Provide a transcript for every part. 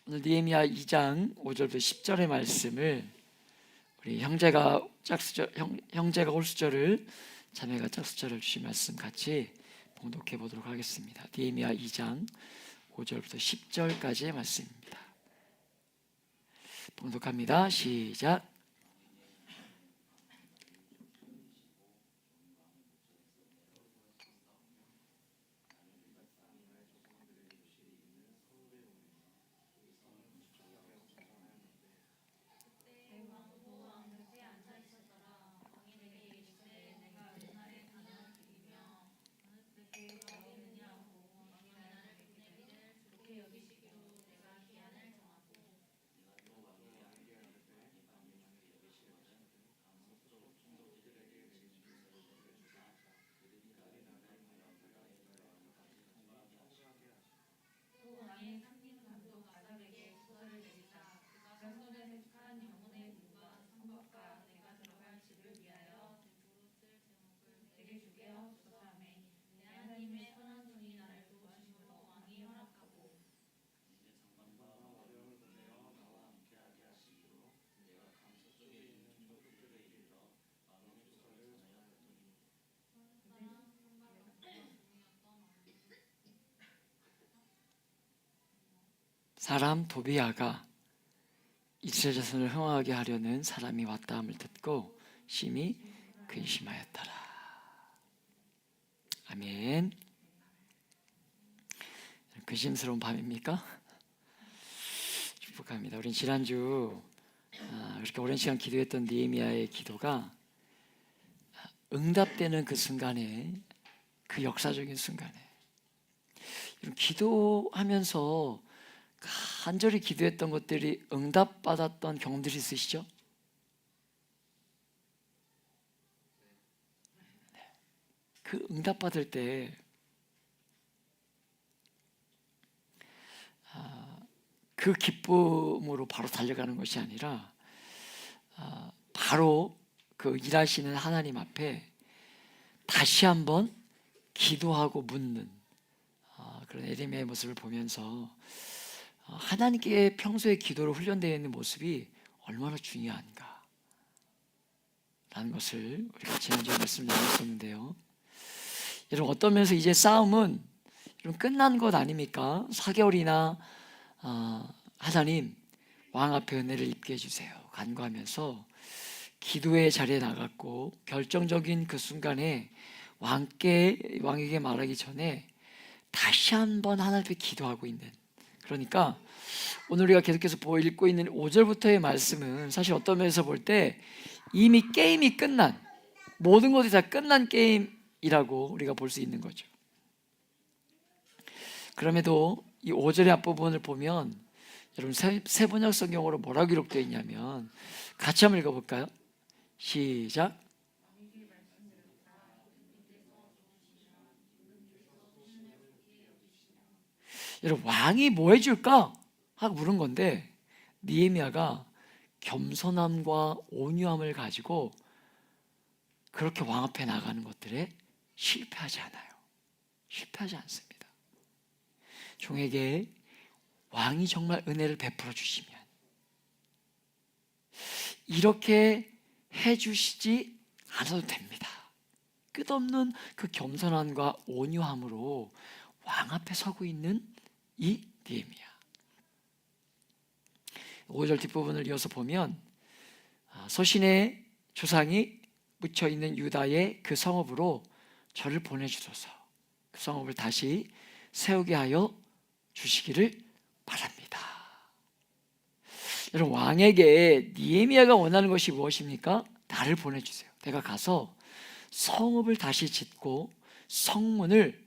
오늘 느헤미야 2장 5절부터 10절의 말씀을 우리 형제가 홀수절을, 자매가 짝수절을 주신 말씀 같이 봉독해 보도록 하겠습니다. 느헤미야 2장 5절부터 10절까지의 말씀입니다. 봉독합니다. 시작. 사람 도비야가 이스라엘 자손을 흥하게 하려는 사람이 왔다함을 듣고 심히 근심하였더라. 아멘. 근심스러운 밤입니까? 축복합니다. 우린 지난주 그렇게 오랜 시간 기도했던 느헤미야의 기도가 응답되는 그 순간에, 그 역사적인 순간에, 이런 기도하면서 간절히 기도했던 것들이 응답받았던 경험들이 있으시죠? 그 응답받을 때 그 기쁨으로 바로 달려가는 것이 아니라 바로 그 일하시는 하나님 앞에 다시 한번 기도하고 묻는 그런 에레미야의 모습을 보면서 하나님께 평소에 기도로 훈련되어 있는 모습이 얼마나 중요한가 라는 것을 우리가 지난주에 말씀 나눴었는데요. 여러분, 어떤 면에서 이제 싸움은 여러분 끝난 것 아닙니까? 4개월이나 하나님 왕 앞에 은혜를 입게 해주세요 간구하면서 기도의 자리에 나갔고, 결정적인 그 순간에 왕에게 말하기 전에 다시 한번 하나님 앞에 기도하고 있는, 그러니까 오늘 우리가 계속해서 읽고 있는 5절부터의 말씀은 사실 어떤 면에서 볼 때 이미 게임이 끝난, 모든 것이 다 끝난 게임이라고 우리가 볼 수 있는 거죠. 그럼에도 이 5절의 앞부분을 보면 여러분 세번역 성경으로 뭐라고 기록되어 있냐면, 같이 한번 읽어볼까요? 시작. 여러분, 왕이 뭐 해줄까? 하고 물은 건데, 느헤미야가 겸손함과 온유함을 가지고 그렇게 왕 앞에 나가는 것들에 실패하지 않아요. 실패하지 않습니다. 종에게 왕이 정말 은혜를 베풀어 주시면 이렇게 해주시지 않아도 됩니다. 끝없는 그 겸손함과 온유함으로 왕 앞에 서고 있는 이 느헤미야. 5절 뒷부분을 이어서 보면 소신의 조상이 묻혀있는 유다의 그 성읍으로 저를 보내주소서, 그 성읍을 다시 세우게 하여 주시기를 바랍니다. 여러분, 왕에게 느헤미야가 원하는 것이 무엇입니까? 나를 보내주세요. 내가 가서 성읍을 다시 짓고 성문을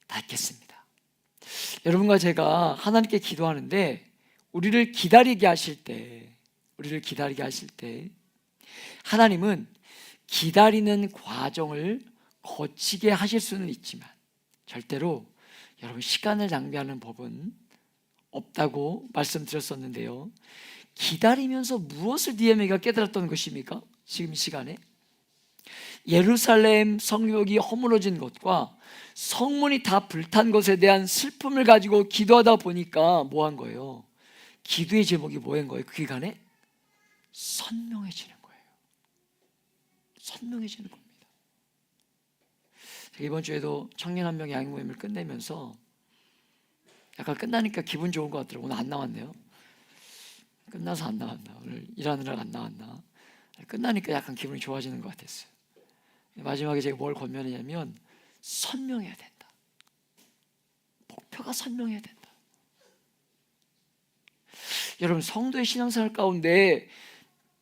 닫겠습니다. 여러분과 제가 하나님께 기도하는데 우리를 기다리게 하실 때 하나님은 기다리는 과정을 거치게 하실 수는 있지만 절대로 여러분 시간을 낭비하는 법은 없다고 말씀드렸었는데요. 기다리면서 무엇을 느헤미야가 깨달았던 것입니까? 지금 이 시간에 예루살렘 성벽이 허물어진 것과 성문이 다 불탄 것에 대한 슬픔을 가지고 기도하다 보니까 뭐 한 거예요? 기도의 제목이 뭐인 거예요? 그 기간에 선명해지는 거예요. 선명해지는 겁니다. 이번 주에도 청년 한 명 양육 모임을 끝내면서 약간 끝나니까 기분 좋은 것 같더라고요. 오늘 안 나왔네요. 끝나서 안 나왔나? 오늘 일하느라 안 나왔나? 끝나니까 약간 기분이 좋아지는 것 같았어요. 마지막에 제가 뭘 권면했냐면 선명해야 된다. 목표가 선명해야 된다. 여러분, 성도의 신앙생활 가운데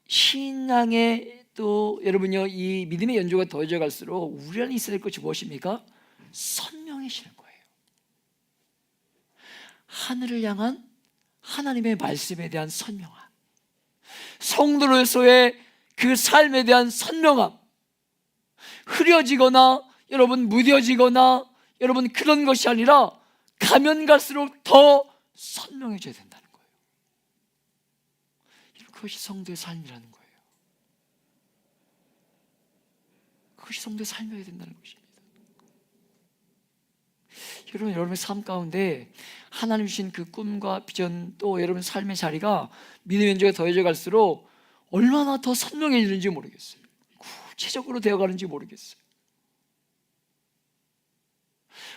신앙의 또 여러분요, 이 믿음의 연조가 더해져 갈수록 우리 안에 있어야 될 것이 무엇입니까? 선명해지는 거예요. 하늘을 향한 하나님의 말씀에 대한 선명함, 성도로서의 그 삶에 대한 선명함, 흐려지거나 여러분 무뎌지거나 여러분 그런 것이 아니라 가면 갈수록 더 선명해져야 된다는 거예요. 그것이 성도의 삶이라는 거예요. 그것이 성도의 삶이어야 된다는 것입니다. 여러분, 여러분의 삶 가운데 하나님 주신 그 꿈과 비전, 또 여러분 삶의 자리가 믿음의 연조가 더해져 갈수록 얼마나 더 선명해지는지 모르겠어요. 구체적으로 되어가는지 모르겠어요.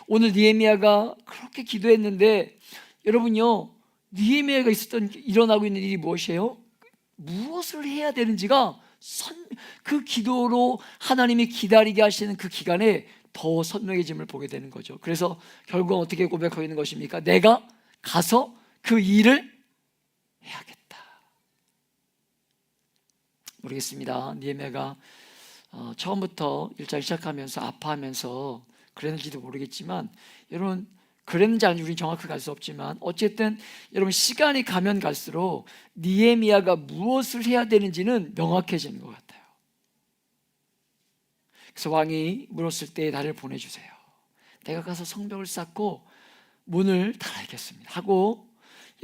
오늘 느헤미야가 그렇게 기도했는데 여러분요, 느헤미야가 일어나고 있는 일이 무엇이에요? 무엇을 해야 되는지가 그 기도로 하나님이 기다리게 하시는 그 기간에 더 선명해짐을 보게 되는 거죠. 그래서 결국은 어떻게 고백하고 있는 것입니까? 내가 가서 그 일을 해야겠다. 모르겠습니다. 느헤미야가 처음부터 일장 시작하면서 아파하면서 그랬는지도 모르겠지만, 여러분 그랬는지 아닌지 우리는 정확하게 알 수 없지만 어쨌든 여러분 시간이 가면 갈수록 느헤미야가 무엇을 해야 되는지는 명확해지는 것 같아요. 그래서 왕이 물었을 때 나를 보내주세요. 내가 가서 성벽을 쌓고 문을 닫아야겠습니다 하고,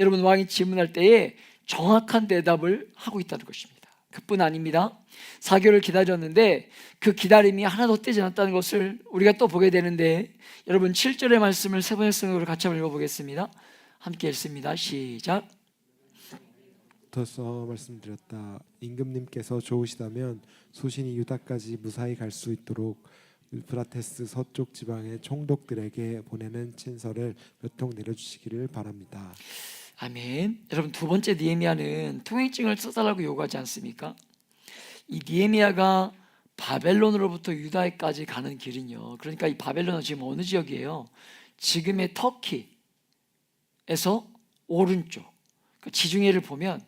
여러분 왕이 질문할 때에 정확한 대답을 하고 있다는 것입니다. 그뿐 아닙니다. 4개월을 기다렸는데 그 기다림이 하나도 떼지 않았다는 것을 우리가 또 보게 되는데, 여러분 7절의 말씀을 세 번의 성경으로 같이 한번 읽어보겠습니다. 함께 읽습니다. 시작. 붙어서 말씀드렸다. 임금님께서 좋으시다면 소신이 유다까지 무사히 갈 수 있도록 유프라테스 서쪽 지방의 총독들에게 보내는 친서를 몇 통 내려주시기를 바랍니다. 아멘. 여러분, 두 번째 느헤미야는 통행증을 써달라고 요구하지 않습니까? 이 느헤미야가 바벨론으로부터 유다까지 가는 길은요, 그러니까 이 바벨론은 지금 어느 지역이에요? 지금의 터키에서 오른쪽, 지중해를 보면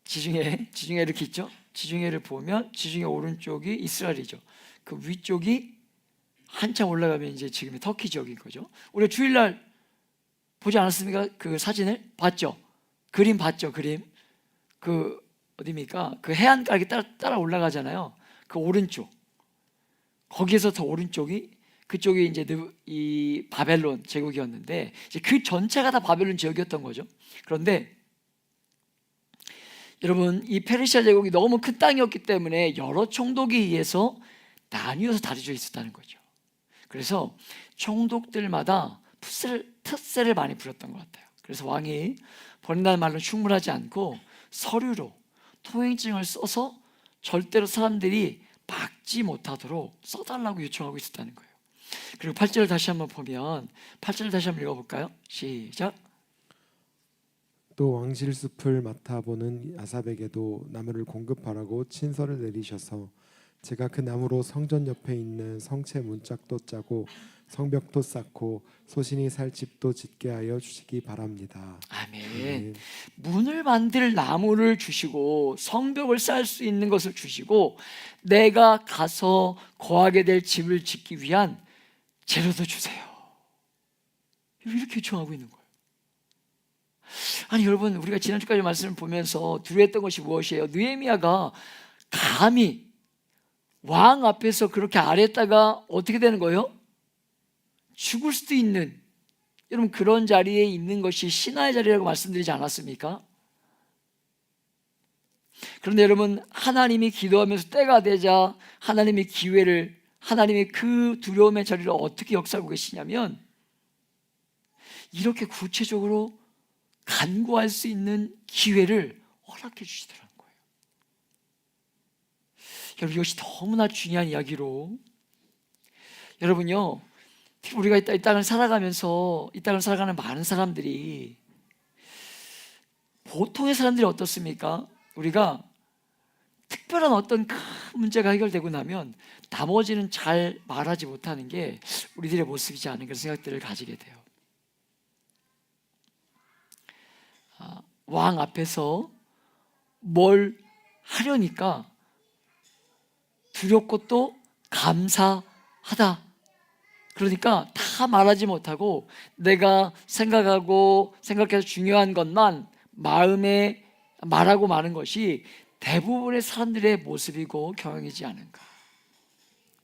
지중해 이렇게 있죠? 지중해를 보면 지중해 오른쪽이 이스라엘이죠. 그 위쪽이 한참 올라가면 이제 지금의 터키 지역인 거죠. 우리가 주일날 보지 않았습니까? 그 사진을 봤죠? 그림 봤죠? 그림 그 어디입니까? 그 해안가에 따라 올라가잖아요. 그 오른쪽, 거기에서 더 오른쪽이, 그쪽이 이제 이 바벨론 제국이었는데 이제 그 전체가 다 바벨론 지역이었던 거죠. 그런데 여러분, 이 페르시아 제국이 너무 큰 땅이었기 때문에 여러 총독에 의해서 나뉘어서 다려져 있었다는 거죠. 그래서 총독들마다 특세를 많이 부렸던 것 같아요. 그래서 왕이 보낸다는 말로 충분하지 않고 서류로 통행증을 써서 절대로 사람들이 막지 못하도록 써달라고 요청하고 있었다는 거예요. 그리고 8절을 다시 한번 보면, 8절을 다시 한번 읽어볼까요? 시작. 또 왕실 숲을 맡아보는 아삽에게도 나무를 공급하라고 친서를 내리셔서 제가 그 나무로 성전 옆에 있는 성체 문짝도 짜고 성벽도 쌓고 소신이 살 집도 짓게 하여 주시기 바랍니다. 아멘. 문을 만들 나무를 주시고 성벽을 쌓을 수 있는 것을 주시고 내가 가서 거하게 될 집을 짓기 위한 재료도 주세요. 이렇게 요청하고 있는 거예요. 아니 여러분, 우리가 지난주까지 말씀을 보면서 두려워했던 것이 무엇이에요? 느헤미야가 감히 왕 앞에서 그렇게 아랬다가 어떻게 되는 거예요? 죽을 수도 있는, 여러분 그런 자리에 있는 것이 신하의 자리라고 말씀드리지 않았습니까? 그런데 여러분, 하나님이 기도하면서 때가 되자 하나님의 기회를, 하나님의 그 두려움의 자리를 어떻게 역사하고 계시냐면 이렇게 구체적으로 간구할 수 있는 기회를 허락해 주시더라는 거예요. 여러분, 이것이 너무나 중요한 이야기로, 여러분요, 우리가 이 땅을 살아가면서 이 땅을 살아가는 많은 사람들이, 보통의 사람들이 어떻습니까? 우리가 특별한 어떤 큰 문제가 해결되고 나면 나머지는 잘 말하지 못하는 게 우리들의 모습이지 않은 그런 생각들을 가지게 돼요. 왕 앞에서 뭘 하려니까 두렵고 또 감사하다. 그러니까 다 말하지 못하고 내가 생각해서 중요한 것만 마음에 말하고 마는 것이 대부분의 사람들의 모습이고 경향이지 않은가,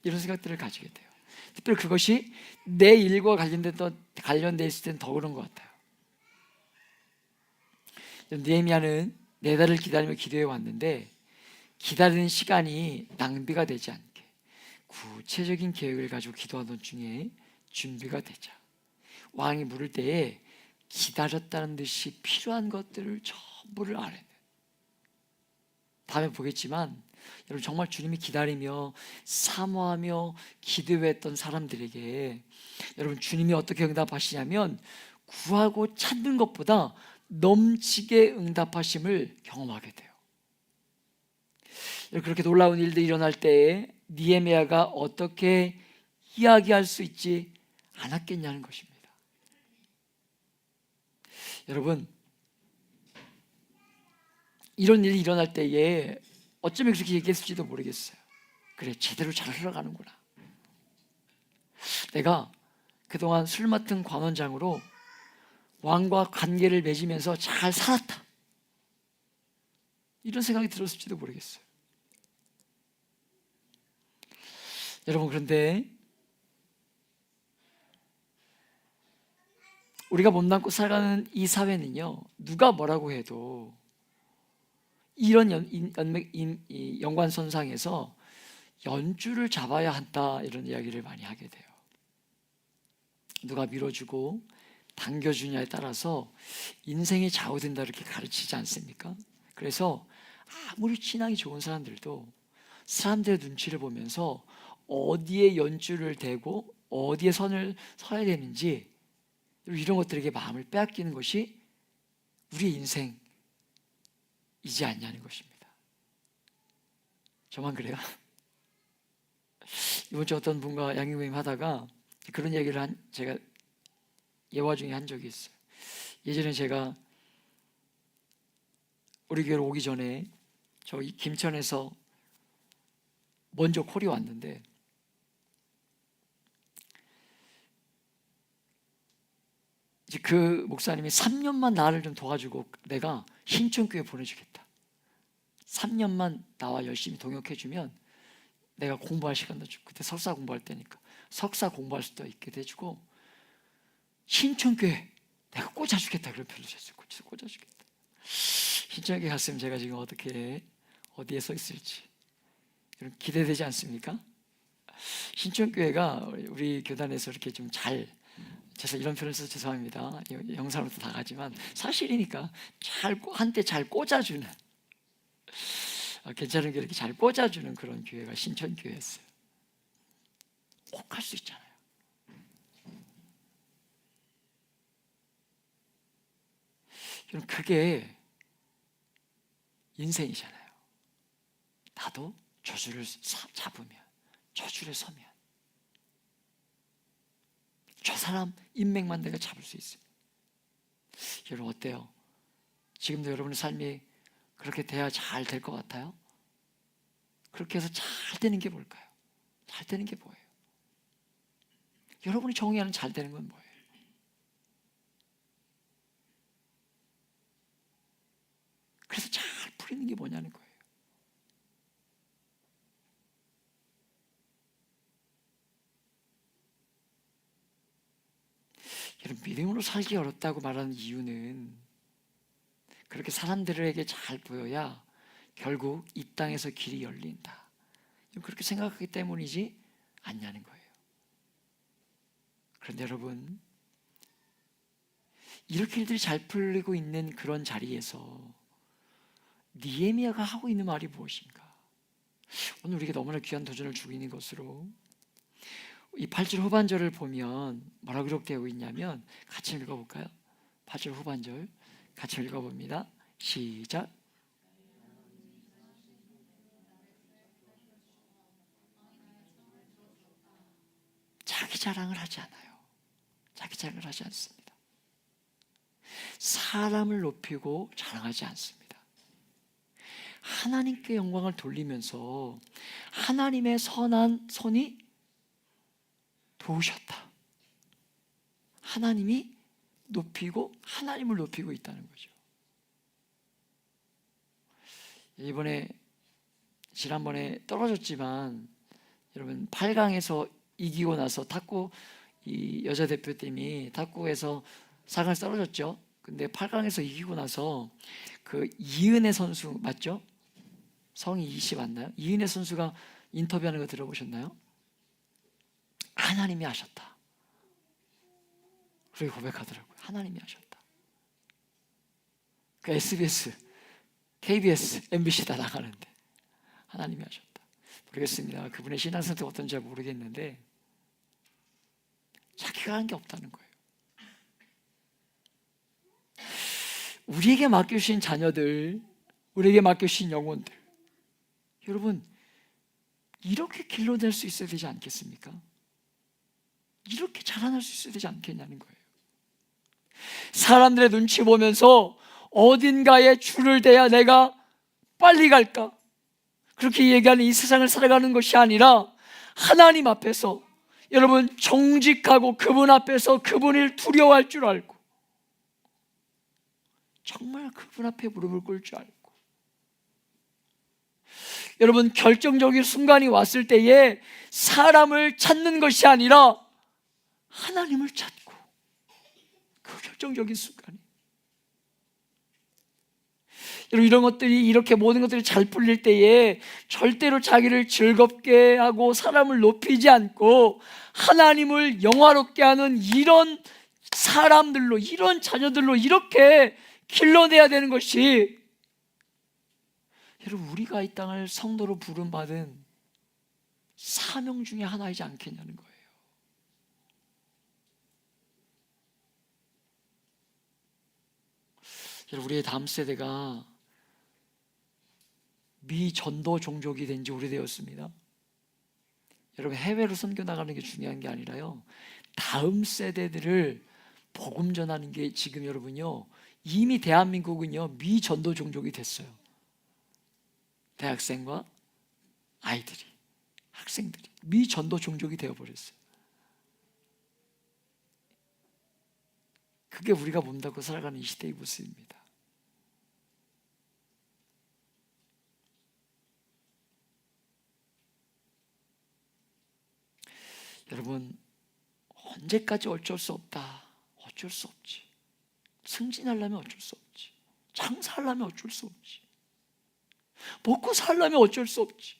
이런 생각들을 가지게 돼요. 특별히 그것이 내 일과 관련돼 있을 때는 더 그런 것 같아요. 느헤미야는 4달을 기다리며 기도해 왔는데 기다리는 시간이 낭비가 되지 않게 구체적인 계획을 가지고 기도하던 중에 준비가 되자 왕이 물을 때에 기다렸다는 듯이 필요한 것들을 전부를 아뢰는, 다음에 보겠지만 여러분, 정말 주님이 기다리며 사모하며 기도했던 사람들에게 여러분, 주님이 어떻게 응답하시냐면 구하고 찾는 것보다 넘치게 응답하심을 경험하게 돼요. 그렇게 놀라운 일들이 일어날 때에 느헤미야가 어떻게 이야기할 수 있지 않았겠냐는 것입니다. 여러분, 이런 일이 일어날 때에 어쩌면 그렇게 얘기했을지도 모르겠어요. 그래, 제대로 잘 흘러가는구나. 내가 그동안 술 맡은 관원장으로 왕과 관계를 맺으면서 잘 살았다, 이런 생각이 들었을지도 모르겠어요. 여러분, 그런데 우리가 몸담고 살아가는 이 사회는요, 누가 뭐라고 해도 이런 연관선상에서 연주를 잡아야 한다, 이런 이야기를 많이 하게 돼요. 누가 밀어주고 당겨주냐에 따라서 인생이 좌우된다, 이렇게 가르치지 않습니까? 그래서 아무리 신앙이 좋은 사람들도 사람들의 눈치를 보면서 어디에 연줄을 대고 어디에 선을 서야 되는지, 이런 것들에게 마음을 빼앗기는 것이 우리의 인생이지 않냐는 것입니다. 저만 그래요? 이번 주 어떤 분과 양육 모임 하다가 그런 얘기를 제가 예화 중에 한 적이 있어요. 예전에 제가 우리 교회로 오기 전에 저기 김천에서 먼저 콜이 왔는데, 이제 그 목사님이 3년만 나를 좀 도와주고 내가 신천교회 보내주겠다, 3년만 나와 열심히 동역해주면 내가 공부할 시간도 주고, 그때 석사 공부할 때니까 석사 공부할 수도 있게 해주고 신천교회 내가 꽂아주겠다, 그런 표현을 했어요. 꽂아주겠다. 신천교회 갔으면 제가 지금 어디에 서 있을지 기대되지 않습니까? 신천교회가 우리 교단에서 이렇게 좀 제가 이런 표현을 써서 죄송합니다. 영상으로도 다 가지만 사실이니까 한때 잘 꽂아주는, 괜찮은 게 이렇게 잘 꽂아주는 그런 교회가 신천교회였어요. 꼭 할 수 있잖아요. 여러분, 그게 인생이잖아요. 나도 저주를 잡으면, 저주를 서면 저 사람 인맥만 내가 잡을 수 있습니다. 여러분, 어때요? 지금도 여러분의 삶이 그렇게 돼야 잘 될 것 같아요? 그렇게 해서 잘 되는 게 뭘까요? 잘 되는 게 뭐예요? 여러분이 정의하는 잘 되는 건 뭐예요? 그래서 잘 풀리는 게 뭐냐는 거예요. 여러분, 믿음으로 살기 어렵다고 말하는 이유는 그렇게 사람들에게 잘 보여야 결국 이 땅에서 길이 열린다, 그렇게 생각하기 때문이지 않냐는 거예요. 그런데 여러분, 이렇게 일들이 잘 풀리고 있는 그런 자리에서 느헤미야가 하고 있는 말이 무엇인가? 오늘 우리에게 너무나 귀한 도전을 주고 있는 것으로 이 8절 후반절을 보면 뭐라고 기록되어 있냐면 같이 읽어볼까요? 8절 후반절 같이 읽어봅니다. 시작. 자기 자랑을 하지 않아요. 자기 자랑을 하지 않습니다. 사람을 높이고 자랑하지 않습니다. 하나님께 영광을 돌리면서 하나님의 선한 손이 도우셨다. 하나님이 높이고 하나님을 높이고 있다는 거죠. 지난번에 떨어졌지만 여러분 8강에서 이기고 나서 탁구 이 여자 대표팀이 탁구에서 4강에서 떨어졌죠. 근데 8강에서 이기고 나서 그 이은혜 선수 맞죠? 성이 이씨 맞나요? 이은혜 선수가 인터뷰하는 거 들어보셨나요? 하나님이 하셨다. 그렇게 고백하더라고요. 하나님이 하셨다. 그 SBS, KBS, MBC 다 나가는데 하나님이 하셨다. 모르겠습니다. 그분의 신앙 상태가 어떤지 잘 모르겠는데 자기가 한 게 없다는 거예요. 우리에게 맡겨주신 자녀들, 우리에게 맡겨주신 영혼들, 여러분 이렇게 길러낼 수 있어야 되지 않겠습니까? 이렇게 자라날 수 있어야 되지 않겠냐는 거예요. 사람들의 눈치 보면서 어딘가에 줄을 대야 내가 빨리 갈까? 그렇게 얘기하는 이 세상을 살아가는 것이 아니라 하나님 앞에서 여러분 정직하고 그분 앞에서 그분을 두려워할 줄 알고 정말 그분 앞에 무릎을 꿇을 줄 알고 여러분 결정적인 순간이 왔을 때에 사람을 찾는 것이 아니라 하나님을 찾고 그 결정적인 순간에 여러분 이런 것들이 이렇게 모든 것들이 잘 풀릴 때에 절대로 자기를 즐겁게 하고 사람을 높이지 않고 하나님을 영화롭게 하는 이런 사람들로 이런 자녀들로 이렇게 길러내야 되는 것이 여러분 우리가 이 땅을 성도로 부름받은 사명 중에 하나이지 않겠냐는 거예요. 여러분 우리의 다음 세대가 미전도 종족이 된 지 오래되었습니다. 여러분 해외로 선교 나가는 게 중요한 게 아니라요 다음 세대들을 복음 전하는 게 지금 여러분요 이미 대한민국은요 미전도 종족이 됐어요. 대학생과 아이들이 학생들이 미전도 종족이 되어버렸어요. 그게 우리가 몸담고 살아가는 이 시대의 모습입니다. 여러분 언제까지 어쩔 수 없다. 어쩔 수 없지. 승진하려면 어쩔 수 없지. 장사하려면 어쩔 수 없지. 먹고 살려면 어쩔 수 없지.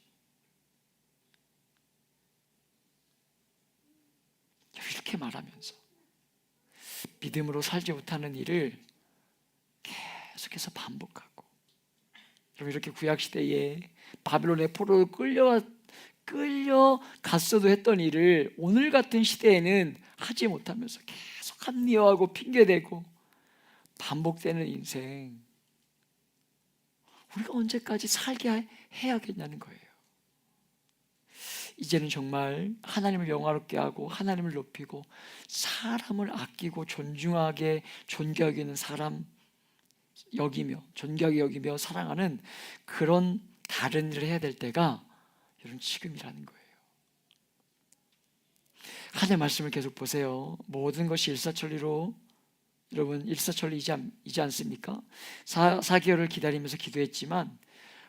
이렇게 말하면서 믿음으로 살지 못하는 일을 계속해서 반복하고 여러분 이렇게 구약시대에 바빌론의 포로로 끌려갔어도 했던 일을 오늘 같은 시대에는 하지 못하면서 계속 합리화하고 핑계대고 반복되는 인생 우리가 언제까지 살게 해야겠냐는 거예요. 이제는 정말 하나님을 영화롭게 하고 하나님을 높이고 사람을 아끼고 존중하게 존귀하게 여기는 사람 존귀하게 여기며 사랑하는 그런 다른 일을 해야 될 때가 여러분 지금이라는 거예요. 하나님의 말씀을 계속 보세요. 모든 것이 일사천리로 여러분 일사천리이지 않습니까? 4개월을 기다리면서 기도했지만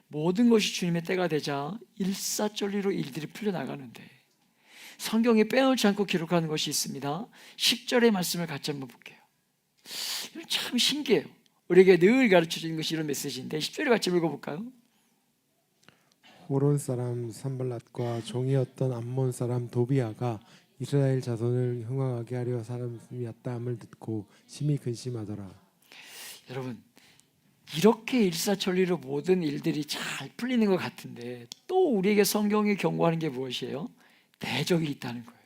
모든 것이 주님의 때가 되자 일사천리로 일들이 풀려나가는데 성경에 빼놓지 않고 기록하는 것이 있습니다. 10절의 말씀을 같이 한번 볼게요. 참 신기해요. 우리에게 늘 가르쳐주는 것이 이런 메시지인데 10절을 같이 읽어볼까요? 호론 사람 산발랏과 종이었던 암몬 사람 도비아가 이스라엘 자손을 흥왕하게 하려 사람이 왔다함을 듣고 심히 근심하더라. 여러분, 이렇게 일사천리로 모든 일들이 잘 풀리는 것 같은데 또 우리에게 성경이 경고하는 게 무엇이에요? 대적이 있다는 거예요.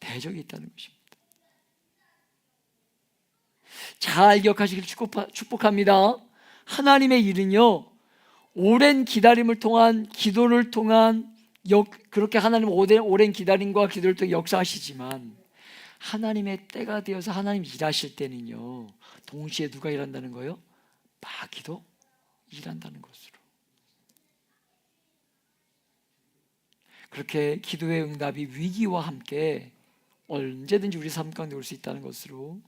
대적이 있다는 것입니다. 잘 기억하시길 축복합니다. 하나님의 일은요, 오랜 기다림을 통한 기도를 통한 그렇게 하나님은 오랜 기다림과 기도를 통해 역사하시지만 하나님의 때가 되어서 하나님 일하실 때는요, 동시에 누가 일한다는 거예요? 마귀도 일한다는 것으로. 그렇게 기도의 응답이 위기와 함께 언제든지 우리 삶 가운데 올 수 있다는 것으로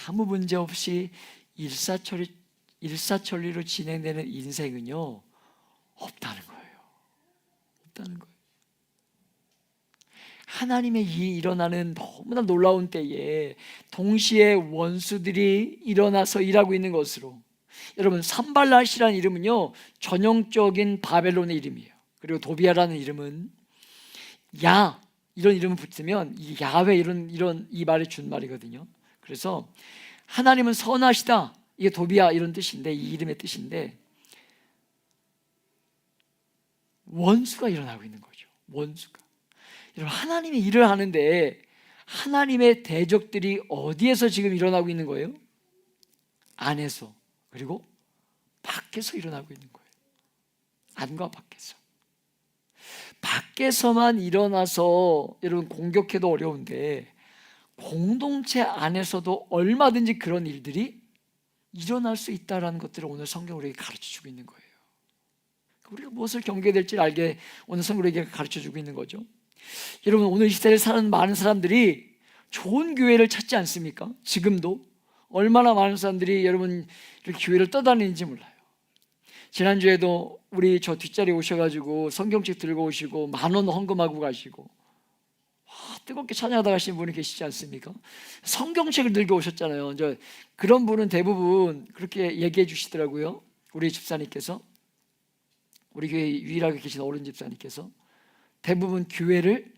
아무 문제 없이 일사천리로 진행되는 인생은요, 없다는 거예요. 없다는 거예요. 하나님의 일이 일어나는 너무나 놀라운 때에 동시에 원수들이 일어나서 일하고 있는 것으로. 여러분, 산발랏이라는 이름은요, 전형적인 바벨론의 이름이에요. 그리고 도비아라는 이름은 야, 이런 이름을 붙으면 이 야훼 이런 이 말이 준 말이거든요. 그래서 하나님은 선하시다, 이게 도비아 이런 뜻인데, 이 이름의 뜻인데 원수가 일어나고 있는 거죠. 원수가. 여러분, 하나님의 일을 하는데 하나님의 대적들이 어디에서 지금 일어나고 있는 거예요? 안에서, 그리고 밖에서 일어나고 있는 거예요. 안과 밖에서. 밖에서만 일어나서 여러분 공격해도 어려운데 공동체 안에서도 얼마든지 그런 일들이 일어날 수 있다는 것들을 오늘 성경 우리에게 가르쳐주고 있는 거예요. 우리가 무엇을 경계해야 될지 알게 오늘 성경 우리에게 가르쳐주고 있는 거죠. 여러분, 오늘 이 시대를 사는 많은 사람들이 좋은 교회를 찾지 않습니까? 지금도 얼마나 많은 사람들이 여러분 이렇게 교회를 떠다니는지 몰라요. 지난주에도 우리 저 뒷자리에 오셔가지고 성경책 들고 오시고 10,000원 헌금하고 가시고 뜨겁게 찬양하다 가신 분이 계시지 않습니까? 성경책을 들고 오셨잖아요. 이제 그런 분은 대부분 그렇게 얘기해 주시더라고요. 우리 집사님께서, 우리 교회 유일하게 계신 어른 집사님께서 대부분 교회를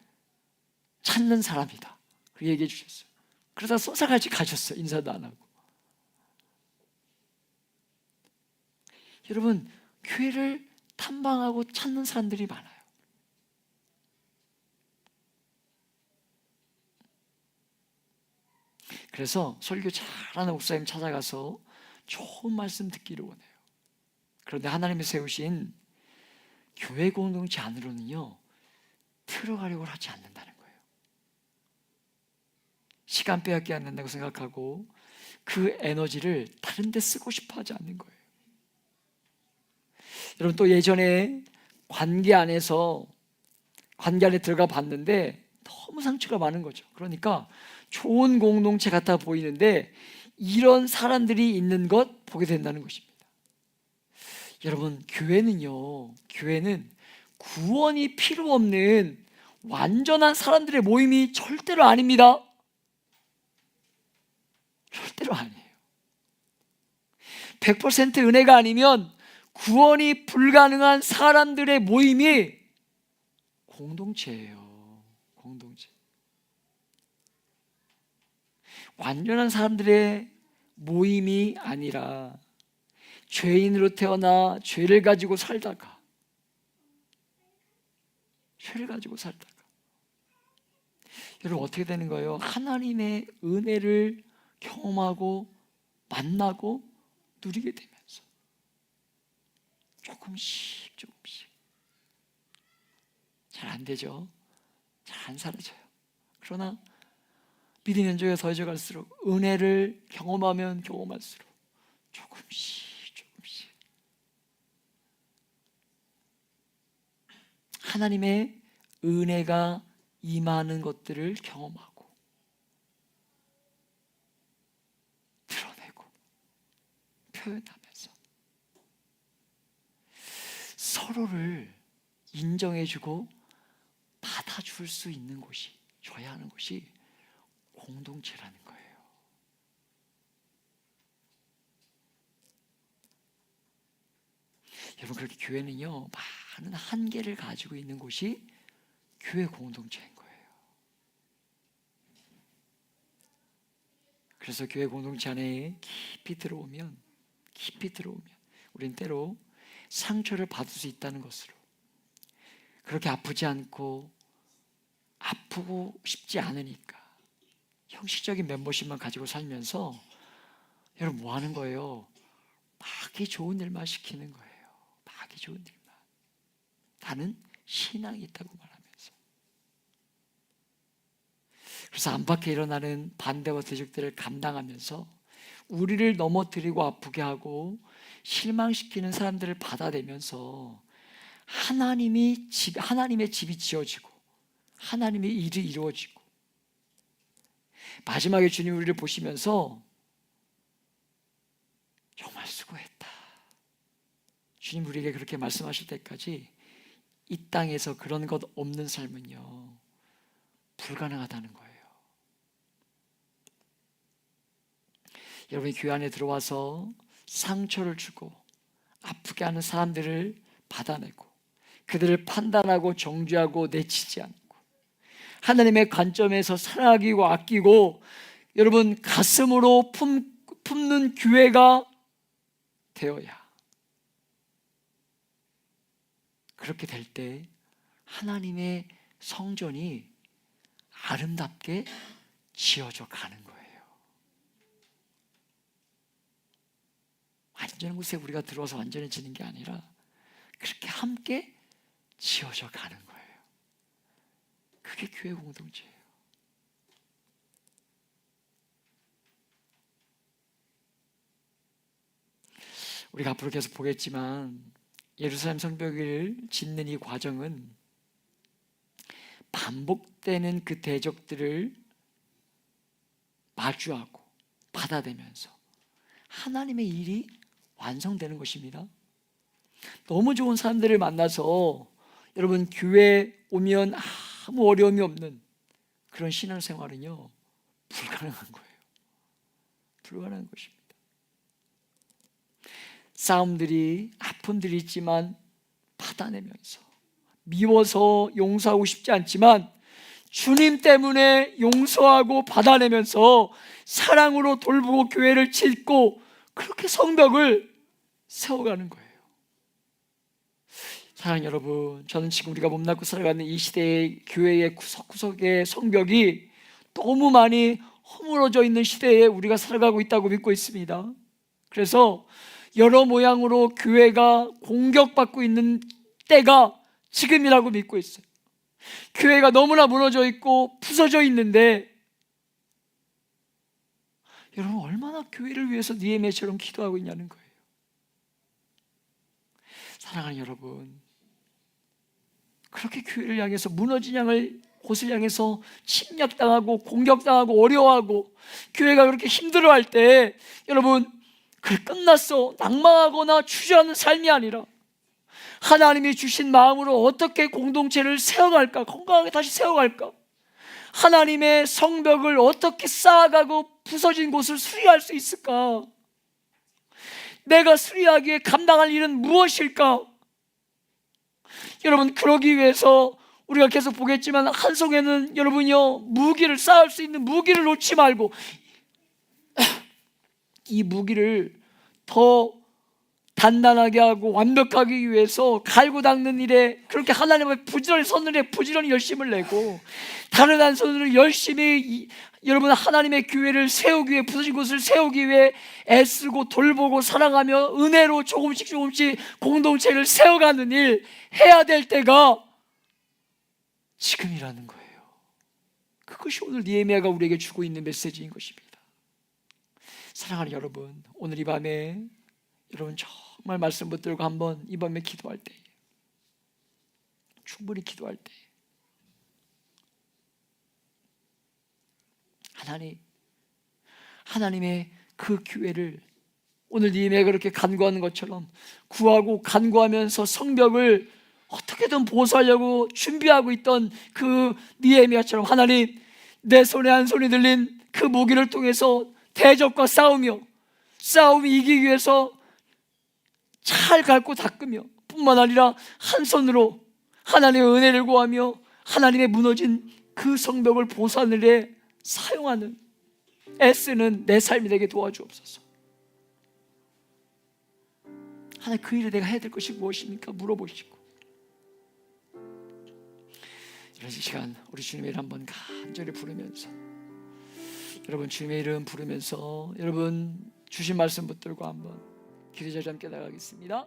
찾는 사람이다, 그 얘기해 주셨어요. 그러다 쏘사같이 가셨어요. 인사도 안 하고. 여러분, 교회를 탐방하고 찾는 사람들이 많아요. 그래서 설교 잘하는 목사님 찾아가서 좋은 말씀 듣기를 원해요. 그런데 하나님이 세우신 교회 공동체 안으로는요, 들어가려고 하지 않는다는 거예요. 시간 빼앗기 안 된다고 생각하고 그 에너지를 다른 데 쓰고 싶어 하지 않는 거예요. 여러분, 또 예전에 관계 안에 들어가 봤는데 너무 상처가 많은 거죠. 그러니까 좋은 공동체 같아 보이는데 이런 사람들이 있는 것 보게 된다는 것입니다. 여러분, 교회는 구원이 필요 없는 완전한 사람들의 모임이 절대로 아닙니다. 절대로 아니에요. 100% 은혜가 아니면 구원이 불가능한 사람들의 모임이 공동체예요. 공동체. 완전한 사람들의 모임이 아니라 죄인으로 태어나 죄를 가지고 살다가 여러분, 어떻게 되는 거예요? 하나님의 은혜를 경험하고 만나고 누리게 되면서 조금씩 잘 안 되죠. 잘 안 사라져요. 그러나 믿음 연조가 더해져 갈수록, 은혜를 경험하면 경험할수록 조금씩 하나님의 은혜가 임하는 것들을 경험하고 드러내고 표현하면서 서로를 인정해주고 받아줄 수 있는 곳이, 줘야 하는 곳이 공동체라는 거예요. 여러분, 그렇게 교회는요, 많은 한계를 가지고 있는 곳이 교회 공동체인 거예요. 그래서 교회 공동체 안에 깊이 들어오면 우린 때로 상처를 받을 수 있다는 것으로, 그렇게 아프지 않고 아프고 싶지 않으니까 형식적인 멤버십만 가지고 살면서 여러분 뭐 하는 거예요? 마귀 좋은 일만 시키는 거예요. 마귀 좋은 일만. 나는 신앙이 있다고 말하면서. 그래서 안팎에 일어나는 반대와 대적들을 감당하면서 우리를 넘어뜨리고 아프게 하고 실망시키는 사람들을 받아내면서 하나님의 집이 지어지고 하나님의 일이 이루어지고, 마지막에 주님 우리를 보시면서 정말 수고했다, 주님 우리에게 그렇게 말씀하실 때까지 이 땅에서 그런 것 없는 삶은요 불가능하다는 거예요. 여러분이 교회 안에 들어와서 상처를 주고 아프게 하는 사람들을 받아내고 그들을 판단하고 정죄하고 내치지 않고 하나님의 관점에서 사랑하고 아끼고 여러분 가슴으로 품는 교회가 되어야, 그렇게 될 때 하나님의 성전이 아름답게 지어져 가는 거예요. 완전한 곳에 우리가 들어와서 완전해지는 게 아니라 그렇게 함께 지어져 가는 거예요. 그게 교회 공동체예요. 우리가 앞으로 계속 보겠지만 예루살렘 성벽을 짓는 이 과정은 반복되는 그 대적들을 마주하고 받아내면서 하나님의 일이 완성되는 것입니다. 너무 좋은 사람들을 만나서 여러분 교회 오면 아무 어려움이 없는 그런 신앙생활은요 불가능한 거예요. 불가능한 것입니다. 싸움들이, 아픔들이 있지만 받아내면서, 미워서 용서하고 싶지 않지만 주님 때문에 용서하고 받아내면서 사랑으로 돌보고 교회를 짓고 그렇게 성벽을 세워가는 거예요. 사랑하는 여러분, 저는 지금 우리가 몸담고 살아가는 이 시대의 교회의 구석구석의 성벽이 너무 많이 허물어져 있는 시대에 우리가 살아가고 있다고 믿고 있습니다. 그래서 여러 모양으로 교회가 공격받고 있는 때가 지금이라고 믿고 있어요. 교회가 너무나 무너져 있고 부서져 있는데 여러분 얼마나 교회를 위해서 느헤미야처럼 기도하고 있냐는 거예요. 사랑하는 여러분, 그렇게 교회를 향해서 무너진 곳을 향해서 침략당하고 공격당하고 어려워하고 교회가 그렇게 힘들어할 때 여러분 그래 끝났어 낭망하거나 주저하는 삶이 아니라 하나님이 주신 마음으로 어떻게 공동체를 세워갈까, 건강하게 다시 세워갈까, 하나님의 성벽을 어떻게 쌓아가고 부서진 곳을 수리할 수 있을까, 내가 수리하기에 감당할 일은 무엇일까. 여러분 그러기 위해서 우리가 계속 보겠지만 한 손에는 여러분이요 무기를 쌓을 수 있는 무기를 놓지 말고 이 무기를 더 단단하게 하고 완벽하기 위해서 갈고 닦는 일에 그렇게 하나님 앞에 부지런히 열심을 내고 다른 한 손으로 열심히 여러분 하나님의 교회를 세우기 위해, 부서진 곳을 세우기 위해 애쓰고 돌보고 사랑하며 은혜로 조금씩 공동체를 세워가는 일 해야 될 때가 지금이라는 거예요. 그것이 오늘 느헤미야가 우리에게 주고 있는 메시지인 것입니다. 사랑하는 여러분, 오늘 이 밤에 여러분 정말 말씀 붙들고 한번 이 밤에 기도할 때, 충분히 기도할 때 하나님의 그 교회를 오늘 느헤미야가 그렇게 간구하는 것처럼 구하고 간구하면서 성벽을 어떻게든 보수하려고 준비하고 있던 그 느헤미야처럼 하나님, 내 손에 한 손이 들린 그 무기를 통해서 대적과 싸움이 이기기 위해서 잘 갈고 닦으며 뿐만 아니라 한 손으로 하나님의 은혜를 구하며 하나님의 무너진 그 성벽을 보수하는 데 사용하는 애쓰는 내 삶이 되게 도와주옵소서. 하나님, 그 일에 내가 해야 될 것이 무엇입니까? 물어보시고, 이런 시간 우리 주님의 이름 한번 간절히 부르면서, 여러분 주님의 이름 부르면서 여러분 주신 말씀 붙들고 한번 기도 자리 함께 나가겠습니다.